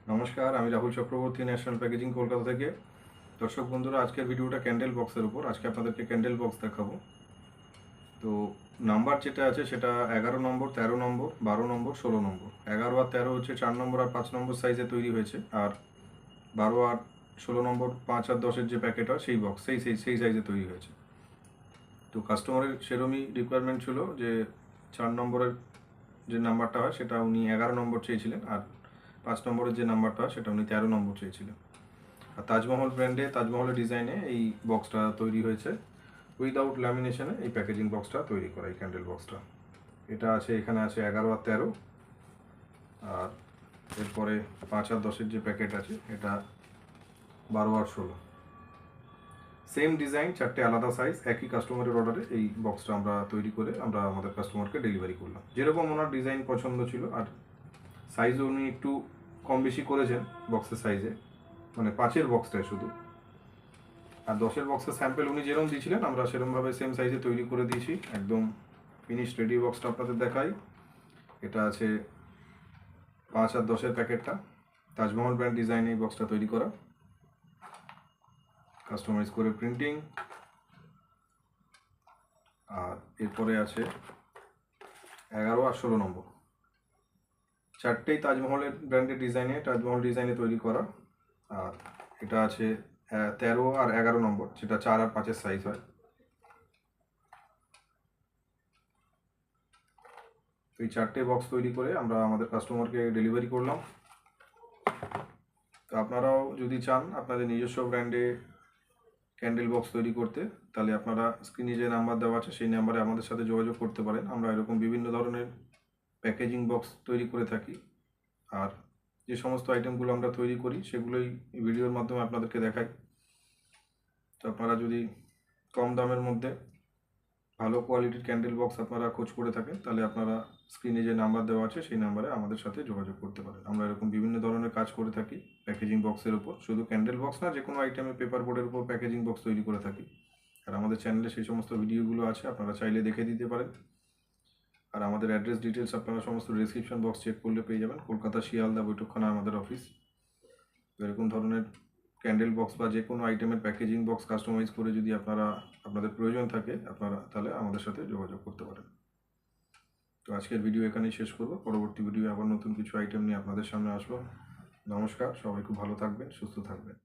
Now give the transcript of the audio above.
নমস্কার, আমি Rahul Chakraborty, national packaging, Kolkata থেকে। দর্শক বন্ধুরা, আজকের ভিডিওটা ক্যান্ডেল বক্সের উপর। আজকে আপনাদেরকে ক্যান্ডেল বক্স দেখাবো। তো নাম্বার যেটা আছে সেটা 11 নম্বর, 13 নম্বর, 12 নম্বর, 16 নম্বর। 11 আর 13 হচ্ছে 4 নম্বর আর 5 নম্বর সাইজে তৈরি হয়েছে, আর 12 আর 16 নম্বর, 5 আর 10-এর যে প্যাকেট হয় সেই বক্স সেই সাইজে তৈরি হয়েছে। তো কাস্টমারের সেরমই রিকোয়ারমেন্ট ছিল যে 4 নম্বরের যে নাম্বারটা হয় সেটা উনি 11 নম্বর চেয়েছিলেন, আর 5 নম্বরের যে নাম্বারটা হয় সেটা উনি 13 নম্বর চেয়েছিলেন। আর তাজমহল ব্র্যান্ডে, তাজমহলের ডিজাইনে এই বক্সটা তৈরি হয়েছে। উইদাউট ল্যামিনেশনে এই প্যাকেজিং বক্সটা তৈরি করা, এই ক্যান্ডেল বক্সটা। এটা আছে, এখানে আছে 11 আর 13, আর এরপরে 5 আর 10-এর যে প্যাকেট আছে এটা 12 আর 16। সেম ডিজাইন, 4টে আলাদা সাইজ, একই কাস্টমারের অর্ডারে এই বক্সটা আমরা তৈরি করে আমরা আমাদের কাস্টমারকে ডেলিভারি করলাম। যেরকম ওনার ডিজাইন পছন্দ ছিল, আর সাইজও উনি একটু কম বেশি করেছেন বক্সের সাইজে, মানে 5-এর বক্সটায় শুধু। আর 10-এর বক্সের স্যাম্পেল উনি যেরকম দিয়েছিলেন আমরা সেরকমভাবে সেম সাইজে তৈরি করে দিয়েছি। একদম ফিনিশ রেডি বক্সটা আপনাদের দেখাই। এটা আছে 5 আর 10-এর প্যাকেটটা, তাজমহল ব্র্যান্ড ডিজাইনে এই বক্সটা তৈরি করা, কাস্টমাইজ করে প্রিন্টিং। আর এরপরে আছে 11 আর 16 নম্বর, 4টেই তাজমহলের ব্র্যান্ডের ডিজাইনে, তাজমহল ডিজাইনে তৈরি করা। আর এটা আছে 13 আর 11 নম্বর, যেটা 4 আর 5-এর সাইজ হয়। এই 4টে বক্স তৈরি করে আমরা আমাদের কাস্টমারকে ডেলিভারি করলাম। তো আপনারাও যদি চান আপনাদের নিজস্ব ব্র্যান্ডে ক্যান্ডেল বক্স তৈরি করতে, তাহলে আপনারা স্ক্রিনে যে নাম্বার দেওয়া আছে সেই নাম্বারে আমাদের সাথে যোগাযোগ করতে পারেন। আমরা এরকম বিভিন্ন ধরনের প্যাকেজিং বক্স তৈরি করে থাকি, আর যে সমস্ত আইটেমগুলো আমরা তৈরি করি সেগুলোই ভিডিওর মাধ্যমে আপনাদেরকে দেখাই। তো আপনারা যদি কম দামের মধ্যে ভালো কোয়ালিটির ক্যান্ডেল বক্স আপনারা খোঁজ করে থাকেন, তাহলে আপনারা স্ক্রিনে যে নাম্বার দেওয়া আছে সেই নাম্বারে আমাদের সাথে যোগাযোগ করতে পারেন। আমরা এরকম বিভিন্ন ধরনের কাজ করে থাকি প্যাকেজিং বক্সের উপর, শুধু ক্যান্ডেল বক্স না, যে কোনো আইটেমে পেপার বোর্ডের উপর প্যাকেজিং বক্স তৈরি করে থাকি। আর আমাদের চ্যানেলে সেই সমস্ত ভিডিওগুলো আছে, আপনারা চাইলে দেখে দিতে পারেন। আর আমাদের অ্যাড্রেস ডিটেলস আপনারা সমস্ত ডেসক্রিপশন বক্স চেক করলে পেয়ে যাবেন। কলকাতা শিয়ালদা বৈঠকখানা আমাদের অফিস। এরকম ধরনের ক্যান্ডেল বক্স বা যে কোনো আইটেমের প্যাকেজিং বক্স কাস্টমাইজ করে যদি আপনাদের প্রয়োজন থাকে, আপনারা তাহলে আমাদের সাথে যোগাযোগ করতে পারেন। তো আজকের ভিডিও এখানেই শেষ করব। পরবর্তী ভিডিও আবার নতুন কিছু আইটেম নিয়ে আপনাদের সামনে আসবো। নমস্কার, সবাই খুব ভালো থাকবেন, সুস্থ থাকবেন।